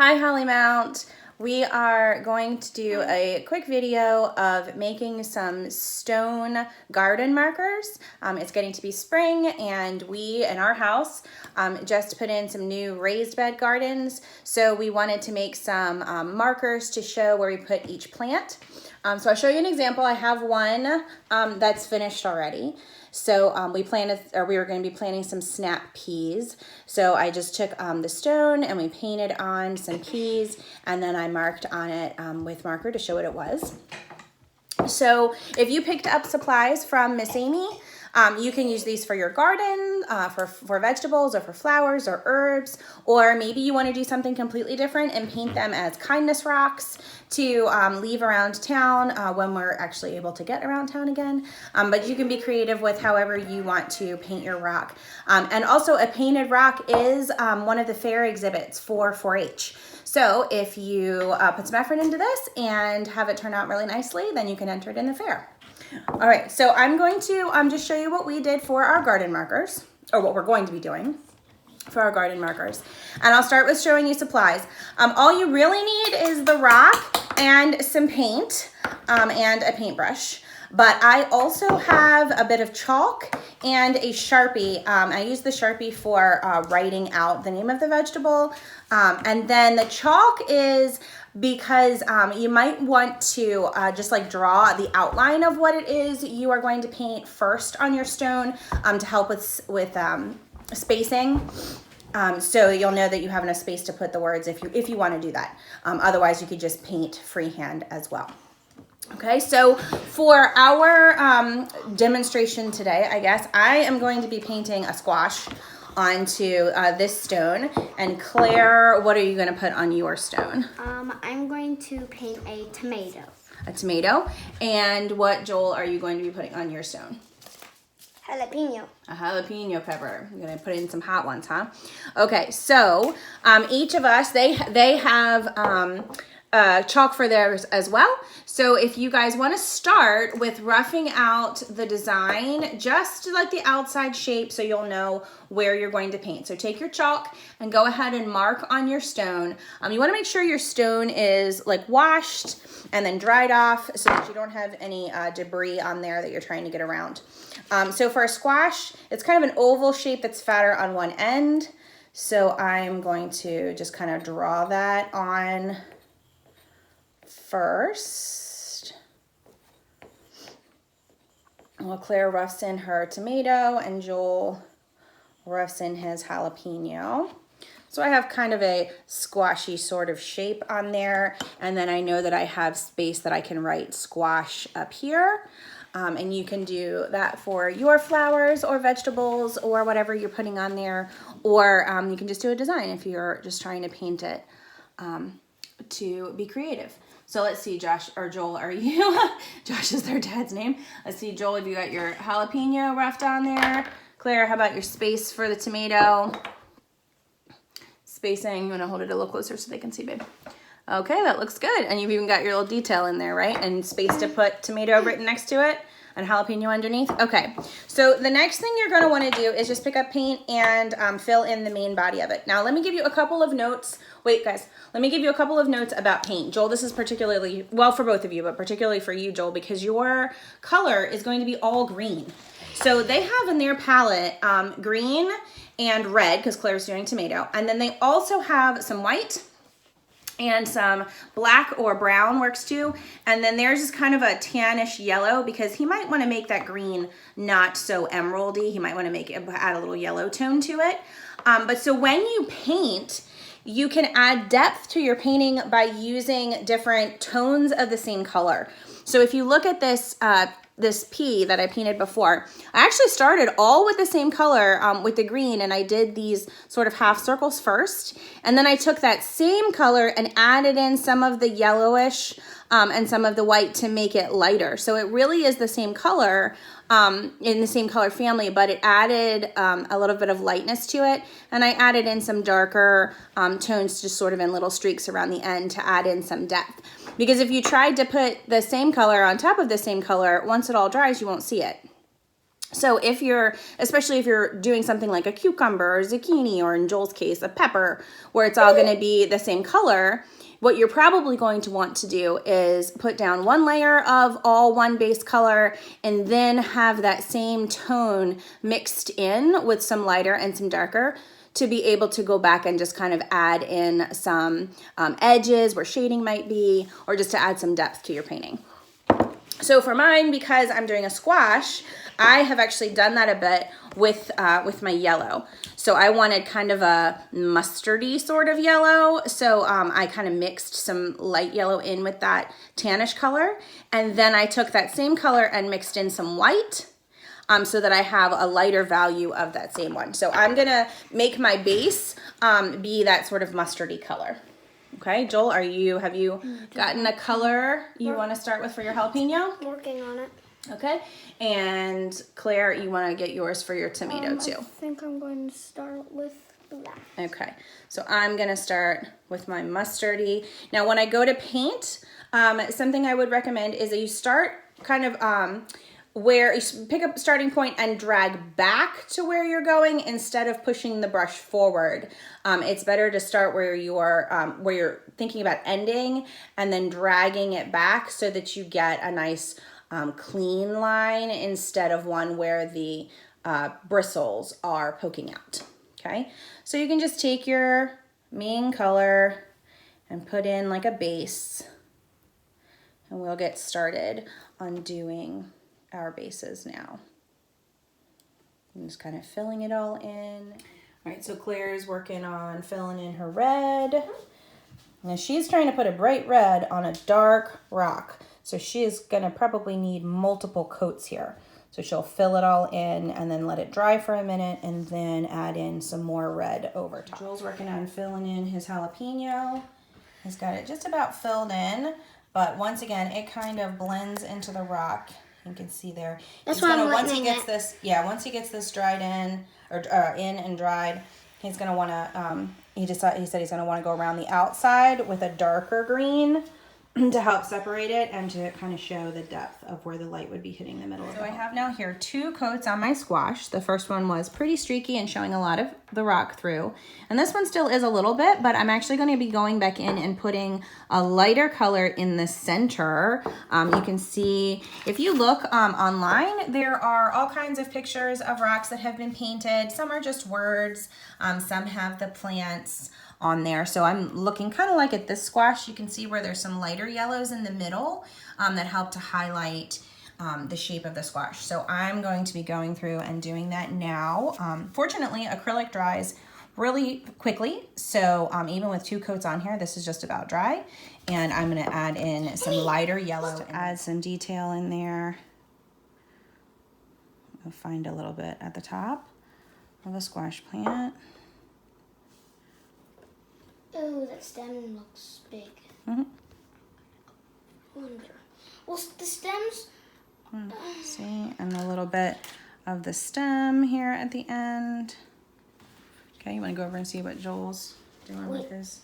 Hi Holly Mount. We are going to do a quick video of making some stone garden markers. It's getting to be spring and we in our house just put in some new raised bed gardens. So we wanted to make some markers to show where we put each plant. So I'll show you an example. I have one that's finished already. So we were going to be planting some snap peas. So I just took the stone and we painted on some peas, and then I marked on it with marker to show what it was. So if you picked up supplies from Miss Amy, you can use these for your garden, for vegetables or for flowers or herbs, or maybe you want to do something completely different and paint them as kindness rocks to leave around town when we're actually able to get around town again. But you can be creative with however you want to paint your rock. And also a painted rock is one of the fair exhibits for 4-H. So if you put some effort into this and have it turn out really nicely, then you can enter it in the fair. All right, so I'm going to just show you what we did for our garden markers, or what we're going to be doing for our garden markers. And I'll start with showing you supplies. All you really need is the rock and some paint and a paintbrush. But I also have a bit of chalk and a Sharpie. I use the Sharpie for writing out the name of the vegetable. And then the chalk is because you might want to just like draw the outline of what it is you are going to paint first on your stone to help with spacing. So you'll know that you have enough space to put the words if you want to do that. Otherwise, you could just paint freehand as well. Okay, so for our demonstration today, I guess, I am going to be painting a squash onto this stone. And Claire, what are you going to put on your stone? I'm going to paint a tomato. A tomato. And what, Joel, are you going to be putting on your stone? Jalapeno. A jalapeno pepper. You're going to put in some hot ones, huh? Okay, so each of us, they have chalk for theirs as well. So if you guys want to start with roughing out the design, just like the outside shape, so you'll know where you're going to paint. So take your chalk and go ahead and mark on your stone. You want to make sure your stone is like washed and then dried off so that you don't have any debris on there that you're trying to get around. So for a squash, it's kind of an oval shape that's fatter on one end. So I'm going to just kind of draw that on first. Well, Claire roughs in her tomato and Joel roughs in his jalapeno. So I have kind of a squashy sort of shape on there. And then I know that I have space that I can write squash up here. And you can do that for your flowers or vegetables or whatever you're putting on there. Or you can just do a design if you're just trying to paint it to be creative. So let's see, Josh, or Joel, are you? Josh is their dad's name. Let's see, Joel, have you got your jalapeno roughed on there? Claire, how about your space for the tomato? Spacing, you wanna hold it a little closer so they can see, babe? Okay, that looks good. And you've even got your little detail in there, right? And space to put tomato written next to it and jalapeno underneath. Okay, so the next thing you're gonna wanna do is just pick up paint and fill in the main body of it. Now, let me give you a couple of notes. Wait, guys, let me give you a couple of notes about paint. Joel, this is particularly, well, for both of you, but particularly for you, Joel, because your color is going to be all green. So they have in their palette green and red, because Claire's doing tomato. And then they also have some white and some black or brown works too. And then there's just kind of a tannish yellow because he might want to make that green not so emeraldy. He might want to add a little yellow tone to it. But so when you paint, you can add depth to your painting by using different tones of the same color. So if you look at this this pea that I painted before, I actually started all with the same color with the green, and I did these sort of half circles first. And then I took that same color and added in some of the yellowish and some of the white to make it lighter. So it really is the same color in the same color family, but it added a little bit of lightness to it. And I added in some darker tones just sort of in little streaks around the end to add in some depth. Because if you tried to put the same color on top of the same color, once it all dries, you won't see it. So if you're, especially if you're doing something like a cucumber or zucchini, or in Joel's case, a pepper, where it's all going to be the same color, what you're probably going to want to do is put down one layer of all one base color and then have that same tone mixed in with some lighter and some darker to be able to go back and just kind of add in some edges where shading might be, or just to add some depth to your painting. So for mine, because I'm doing a squash, I have actually done that a bit with my yellow. So I wanted kind of a mustardy sort of yellow. So I kind of mixed some light yellow in with that tannish color. And then I took that same color and mixed in some white so that I have a lighter value of that same one. So I'm gonna make my base be that sort of mustardy color. Okay, Joel, have you gotten a color you want to start with for your jalapeno? Working on it. Okay, and Claire, you want to get yours for your tomato too? I think I'm going to start with black. Okay, so I'm going to start with my mustardy. Now, when I go to paint, something I would recommend is that you start kind of where you pick up a starting point and drag back to where you're going instead of pushing the brush forward. It's better to start where you're thinking about ending and then dragging it back so that you get a nice clean line instead of one where the bristles are poking out. Okay, so you can just take your main color and put in like a base, and we'll get started on doing our bases now. I'm just kind of filling it all in. All right, so Claire's working on filling in her red. Now she's trying to put a bright red on a dark rock. So she is gonna probably need multiple coats here. So she'll fill it all in and then let it dry for a minute and then add in some more red over top. Joel's working on filling in his jalapeno. He's got it just about filled in, but once again, it kind of blends into the rock. You can see there. That's why I'm once he lightening gets this, yeah, once he gets this dried in or in and dried, he's gonna want to. He said he's gonna want to go around the outside with a darker green to help separate it and to kind of show the depth of where the light would be hitting the middle of it. So I have now here 2 coats on my squash. The first one was pretty streaky and showing a lot of the rock through. And this one still is a little bit, but I'm actually going to be going back in and putting a lighter color in the center. You can see, if you look online, there are all kinds of pictures of rocks that have been painted. Some are just words, some have the plants on there. So I'm looking kind of like at this squash. You can see where there's some lighter yellows in the middle that help to highlight the shape of the squash. So I'm going to be going through and doing that now. Fortunately, acrylic dries really quickly. So even with 2 coats on here, this is just about dry. And I'm gonna add in some lighter yellow to add some detail in there. I'll find a little bit at the top of a squash plant. Oh, that stem looks big. Mm-hmm. Wonder. Well, the stems. See, and a little bit of the stem here at the end. Okay, you want to go over and see what Joel's doing with his?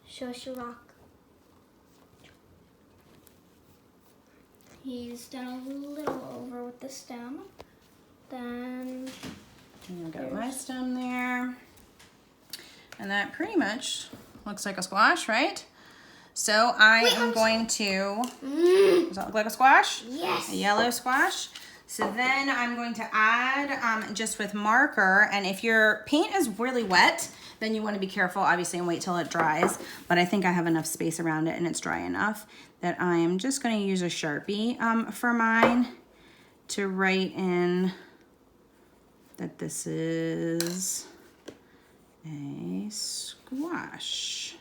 Show us your rock. He's done a little over with the stem. Then I've got my stem there. And that pretty much looks like a squash, right? So I am going to, does that look like a squash? Yes. A yellow squash. So then I'm going to add just with marker, and if your paint is really wet, then you want to be careful, obviously, and wait till it dries. But I think I have enough space around it and it's dry enough that I am just going to use a Sharpie for mine to write in that this is a squash.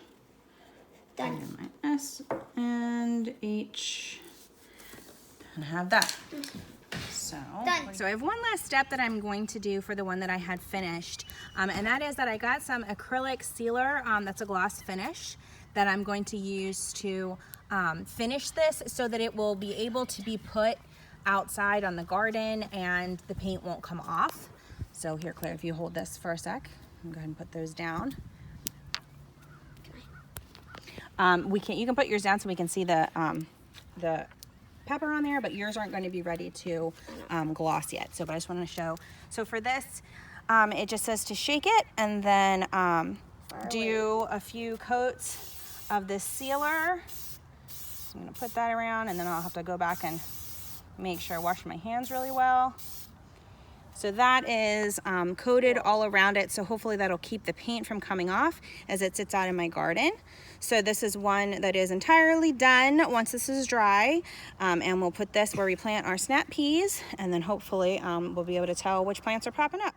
Done. And my S and H, and have that. So I have one last step that I'm going to do for the one that I had finished, and that is that I got some acrylic sealer that's a gloss finish that I'm going to use to finish this so that it will be able to be put outside on the garden and the paint won't come off. So here, Claire, if you hold this for a sec, I'll go ahead and put those down. You can put yours down so we can see the the pepper on there, but yours aren't going to be ready to gloss yet. So, but I just wanted to show. So for this, it just says to shake it and then do a few coats of this sealer. So I'm going to put that around, and then I'll have to go back and make sure I wash my hands really well. So that is coated all around it, so hopefully that'll keep the paint from coming off as it sits out in my garden. So this is one that is entirely done once this is dry, and we'll put this where we plant our snap peas, and then hopefully we'll be able to tell which plants are popping up.